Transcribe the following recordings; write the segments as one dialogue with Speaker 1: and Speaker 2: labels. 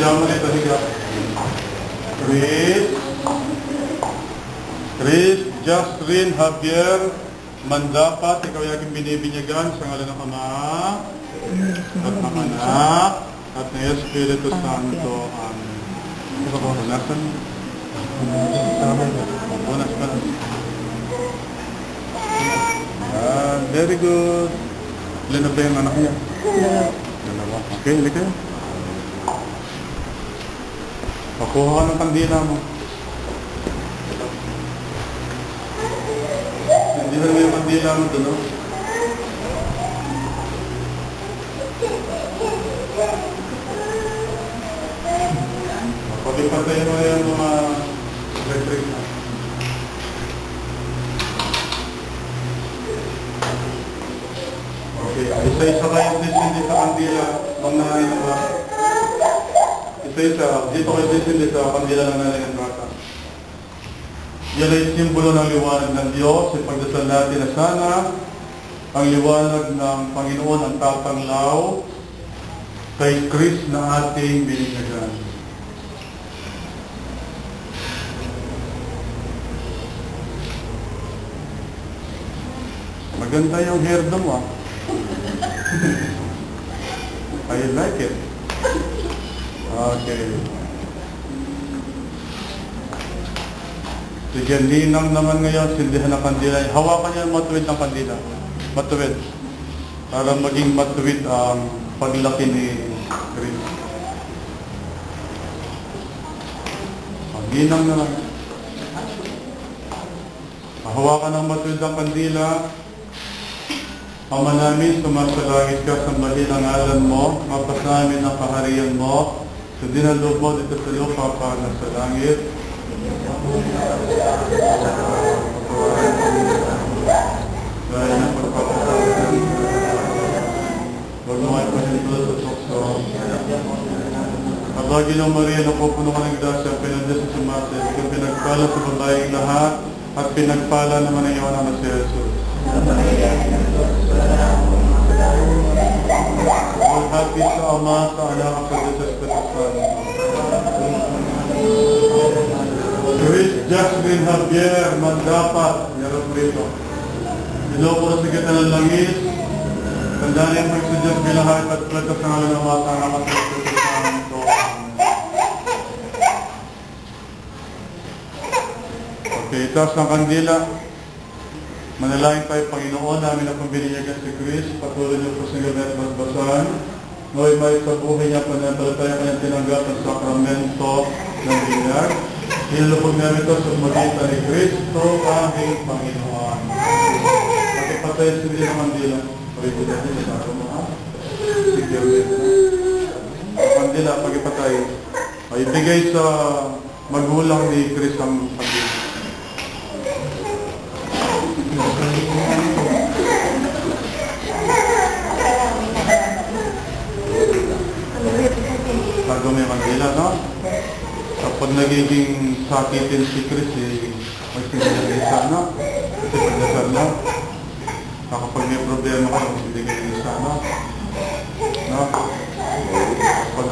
Speaker 1: Pagkaman ito, higa. Chris, Justrin, Javier, Mandapat, ikaw yung aking binibinyagan sa ngalan ng Ama, at ng Anak, at ng Espiritu Santo. Amen. Bunasan. Bunas pa. Very good. Ilan na ba yung anak niya? Dalawa. Okay, hindi kayo. Pakuha ka ng kandila mo. Hindi na yung kandila mo doon, no? Pagpapatay mo yung mga electric na. Okay, isa-isa kayo sisindi sa kandila. Bang nanay na ba? Isa-isa, dito kayo sisindi sa kandila ng nanay ng bata. Yan ay simbolo ng liwanag ng Diyos. Ipagdasal natin na sana ang liwanag ng Panginoon ang tatanglaw kay Chris na ating binigyan. Maganda yung hairdo mo, ah. I like it. Okay. Sige, ninang naman ngayon, sindihan ng kandila. Hawakan niya matuwid ng kandila. Matuwid. Para maging matuwid ang paglaki ni Chris. Ninang naman. Hawakan ng matuwid ng kandila. Ama namin, sumasalangit ka, sambahin ang ngalan mo, mapasamin ang kaharian mo, sundin ang loob mo dito sa lupa para sa langit. Gaya ng pagpapasalan. Huwag mo ay pahintulo sa tukso. Abagi ng Maria, napupuno ka ng grasya, pinagdas sa sumasin, ikaw pinagpala sa babaeng lahat, at pinagpala naman ang iyong anak na si Jesus. Maghati sa Ama, sa Anak, at sa Diyos Espiritu Santo. Chris, Justrin, Javier, Mandapat, yarap rito. Iloko na sa kita ng langis. Tandaan yung magsudyas bilahat at plata sa ngalan ng Ama, sa Anak, at sa Espiritu Santo. Okay, itaas ng kandila. Manalangin tayo, Panginoon, namin ang pambilinyagan si Chris, patuloy niyo po sa gabi at basbasan. Naway may sa buhay niya, pananampalataya kanyang tinanggap ang sakramento ng binyag. Hinalupag namin ito sa magitan ni Kristo, aming Panginoon. Pakipatay sa hindi ng mandila. Pakipatay natin sa ako mo, ha? Sige, mandila, pakipatay. Ibigay sa magulang ni Chris ang mandila. Bago may kandila, no? Kapag nagiging sakitin si Chris, magsinilagay sana. Kasi pagdasal na. Kapag may problema ka, magsinilagay na sana. No? Kapag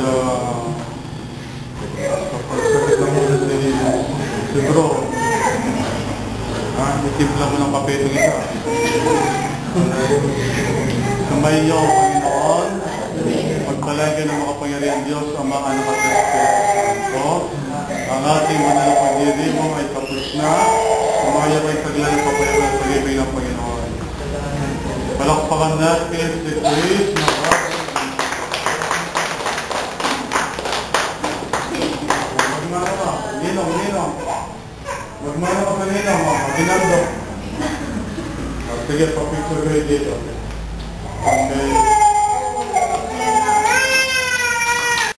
Speaker 1: sakit lang muna si bro, itimpla mo ng kape itong isa. Sumayo, Panginoon, pagpalagay ng makapangyarihan Diyos, Ama, Anak at Espiritu Santo. Ang ating manalang pagdiriwang ay tapos na. Sumaya ay taglan ng papayagan sa pag-ibig ng Panginoon. Palakpakan natin si Chris na magmana ka. Ninong. Magmana ka sa ninong. Maginando. Sige, papicture kayo dito. Okay.